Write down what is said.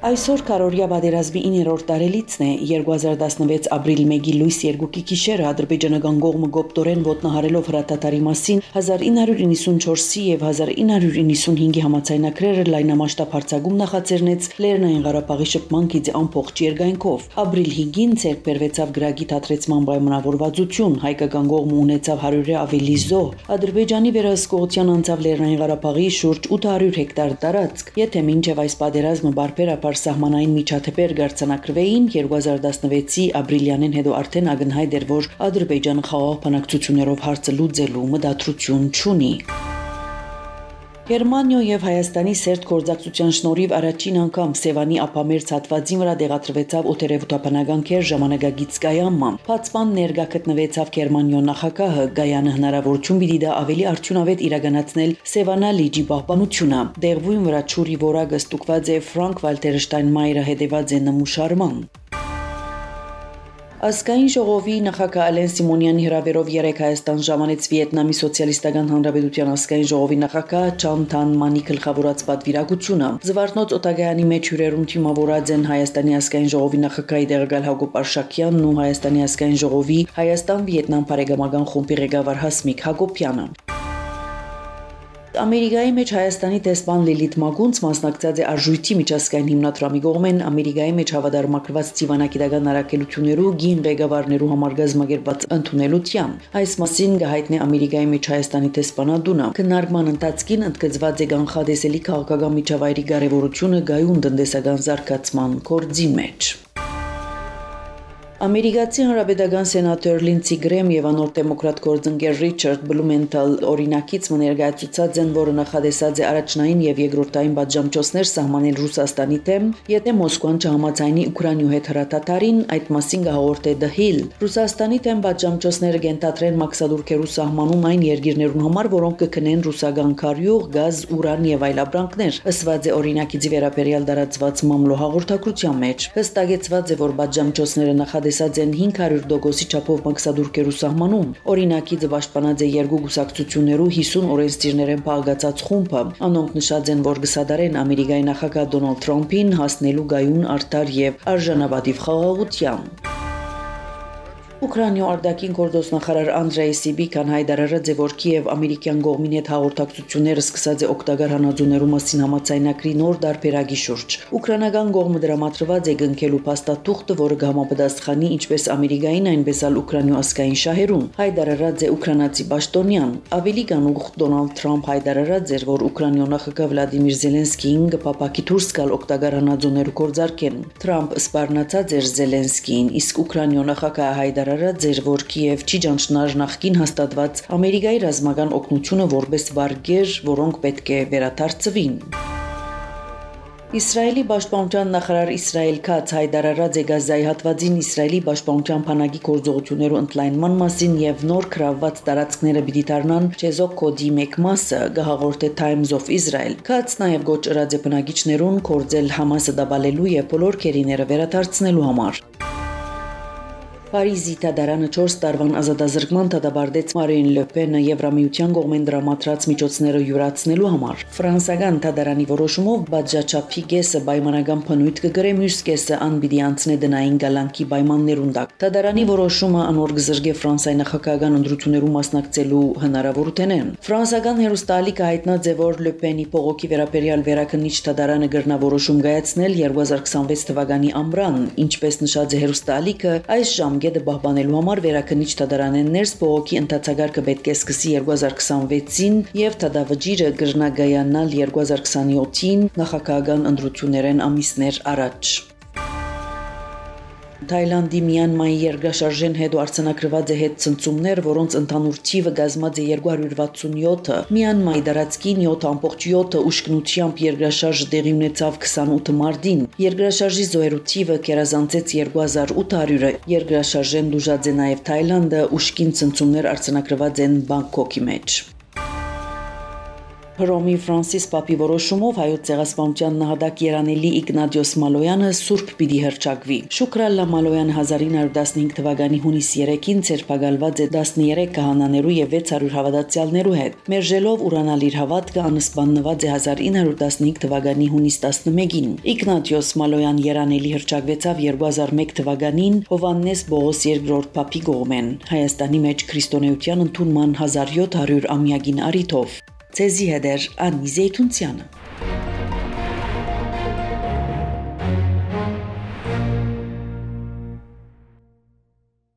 Այսօր Կարորյա պատերազմի 9-րդ տարելիցն է 2016 ապրիլ 1-ի լույս 2-ի գիշերը ադրբեջանական կողմը գոպտորեն ոտնահարելով հրատատարի մասին 1994-ի եւ 1995-ի համաձայնագրերը լայնամասշտաբ հարձակում նախաձեռնեց Լեռնային Ղարաբաղի շփման գիծի ամբողջ երկայնքով։ Ապրիլ 5-ին ցերկ բերվեցավ գրագի թատրեցման պայմանավորվածություն, հայկական կողմը ունեցավ 100-ը ավելի զոհ, Ադրբեջանի վերահսկողության անցավ Լեռնային Ղարաբաղի շուրջ 800 հեկտար տարածք, եթե մինչև այս պատերազմը բարբերաբար սահմանային միջադեպեր գարցանակրվեին 2016-ի ապրիլյանին հետո արդեն ակնհայտ էր, որ Ադրբեջանը խաղաղ բանակցություններով հարցը լուծելու մտադրություն չունի։ Գերմանիա եւ Հայաստանի սերտ գործակցության շնորհիվ առաջին անգամ Սևանի ափամերձ հատվածի վրա դեղատրվեցավ օտարերևութաբանական քեր ժամանակագից կայամը։ Փացման ներկա գտնվեցավ Գերմանիա նախագահը, Գայանը հնարավորություն պիտի դա ավելի արդյունավետ իրականացնել Սևանա լիճի պահպանությունը։ Դեղվույն վրա ճուրի որակը ստուգված է Ֆրանկ-Վալտեր Շտայնմայերը հետևած է նմուշարման։ Ազգային ժողովի նախագահ Ալեն Սիմոնյանի հրավերով երեկ Հայաստան ժամանեց Վիետնամի Սոցիալիստական Հանրապետության ազգային ժողովի նախագահ Չան Թան Մանի գլխավորած պատվիրակությունը։ Զվարթնոց օտագայանի մեջ հյուրերուն թիմավորած են Հայաստանի ազգային ժողովի նախագահի տեղակալ Հակոբ Արշակյանն ու Հայաստանի ազգային ժողովի Հայաստան-Վիետնամ բարեկամական խումբի ղեկավար Հասմիկ Հակոբյանը։ Ամերիկայի մեջ Հայաստանի տեսփան Լիլիթ Մագունց մասնակցած է արժույթի միջազգային հիմնադրամի կողմեն Ամերիկայի մեջ հավատարմագրված ցիվանագիտական առաքելություններու գին ղեկավարներու համար գազմագերբված ընդունելության։ Այս մասին գահիտնի Ամերիկայի մեջ Հայաստանի տեսփանադունը քննարկման ընթացքին ընդգծված է կանխադեսելի քաղաքական միջավայրի կարևորությունը գայուն տնտեսական զարգացման գործի մեջ։ Ամերիկացի հանրապետական սենատոր Լինցի Գրեմ եւ անոր դեմոկրատ գործընկեր Ռիչարդ Բլումենթալ օրինակից ներկայացուցած են, որը նախադեսած է առաջնային եւ երկրորդային պատժամիջոցներ սահմանել Ռուսաստանի դեմ, եթե Մոսկվան չհամաձայնի Ուկրաինայու հետ հրատատարին, այդ մասին գահորտ է The Hill։ Ռուսաստանի դեմ պատժամիջոցները կենտադրեն մաքսադուրքերու սահմանում այն երկիրներուն համար, որոնք կքնեն ռուսական քարյուղ, գազ, ուրան եւ այլ ապրանքներ, ըսված է օրինակիցի վերաբերյալ դարածված մամլո հաղորդակցության մեջ։ Հստակեցված է, որ պատժամիջոցները նախադեսած են 500% չափով մաքսադուրքերու սահմանում։ Օրինակիցը պաշտպանած է երկու կուսակցություններու 50 օրենսդիրներեն փաղկացած խումբը։ Անոնք նշած են, որ կսադարեն Ամերիկայի նախագահ Դոնալդ Թրամփին հասնելու գայուն արդար եւ արժանապատիվ խաղաղության։ Ուկրաինայու արտաքին գործոստնախարար Անդրեյ Սիբիկան հայտարարած է, որ Կիև ամերիկյան կողմին հետ հաղորդակցությունները սկսած է օգտակար հանածուներու մասին համաձայնագրի նոր դարբերակի շուրջ։ Ուկրաինական կողմը դրամատրված է գնքելու փաստաթուղթը, որը կհամապատասխանի ինչպես Ամերիկային, այնպես էլ Ուկրաինայու ազգային շահերուն։ Հայտարարած է ուկրաինացի պաշտոնյան։ Ավելի կանուխ Դոնալդ Թրամփ հայտարարած էր, որ Ուկրաինայու նախագահ Վլադիմիր Զելենսկին կփապակի դուրս գալ օգտակար հանածուներու գործարկեն։ Թրամփ սպառնացած էր Զելենսկին, իսկ Ուկրաինայու նախագահը հայտարարած էր, որ Կիև չի ճանչնար նախկին հաստատված Ամերիկայի ռազմական օգնությունը որպես վարկեր, որոնք պետք է վերադարձվին։ Իսրայելի պաշտպանության նախարար Իսրայել Քաց հայտարարած է Գազայի հատվածին Իսրայելի պաշտպանության բանակի գործողություններու ընդլայնման մասին եւ նոր գրավված տարածքները պիտի դառնան Չեզոկ կոդի մեկ մասը, գահաղորդ է Times of Israel։ Քաց նաեւ գոչ ըրած է բնակիչներուն կորձել Համասը դաբալելու եւ բոլոր քերիները վերադարձնելու համար։ Փարիզի դատարանը 4 տարվան ազատազրկման դատապարտեց Մարին Լը Պենը Եվրամիության կողմեն դրամատրած միջոցները յուրացնելու համար։ Ֆրանսիական դատարանի որոշումով բաժաչափի կեսը պայմանական բնույթ կգրե, մյուս կեսը անպիտի անցնե դնային գալանքի պայմաններուն տակ։ Դատարանի որոշումը անոր կզրկե Ֆրանսիայի նախագահական ընտրություններու մասնակցելու հնարավորությունեն։ Ֆրանսիական հերոստալիկը հայտնած է, որ Լը Պենի փողոքի վերաբերյալ վերաքննիչ դատարանը կրնավորոշում կայացնել 2026 թվականի ամռան, ինչպես նշած է հերոստալիկը, այս ժամկետը պահպանելու համար վերաքննիչ դատարանեն ներս փողոքի ընթացակարգը պետք է սկսի 2026-ին եւ դատավճիռը կրնագայանալ 2027-ին նախագահական ընտրություններեն ամիսներ առաջ։ Թայլանդի Մյանմայի երկրաշարժեն հետո արձանագրված է հետ ցնցումներ, որոնց ընդհանուր թիվը կազմած է 267-ը։ Մյանմայի տարածքին 7.7 ուշքնությամբ երկրաշարժը տեղի ունեցավ 28 մարտին։ Երկրաշարժի զոհերու թիվը կերազանցեց 2800-ը։ Երկրաշարժեն դժուժած է նաև Թայլանդը, ուշքին ցնցումներ արձանագրված են Բանգկոկի մեջ։ Հռոմի Ֆրանսիս Պապի որոշումով հայոց ցեղասպանության նահատակ Երանելի Իգնատիոս Մալոյանը սուրբ պիտի հռչակվի։ Շուկրալլա Մալոյանը 1915 թվականի հունիս 3-ին ցերպակալված է 13 քահանաներու եւ 600 հավատացյալներու հետ։ Մերժելով ուրանալ իր հավատքը անսպաննված է 1915 թվականի հունիս 11-ին։ Իգնատիոս Մալոյան Երանելի հռչակվեցավ 2001 թվականին Հովաննես Բողոս II Պապի կողմեն Հայաստանի մեջ քրիստոնեության ընդունման 1700 ամյակին առիթով։ Ցեզի հետեր Անի Զեյթունցյանը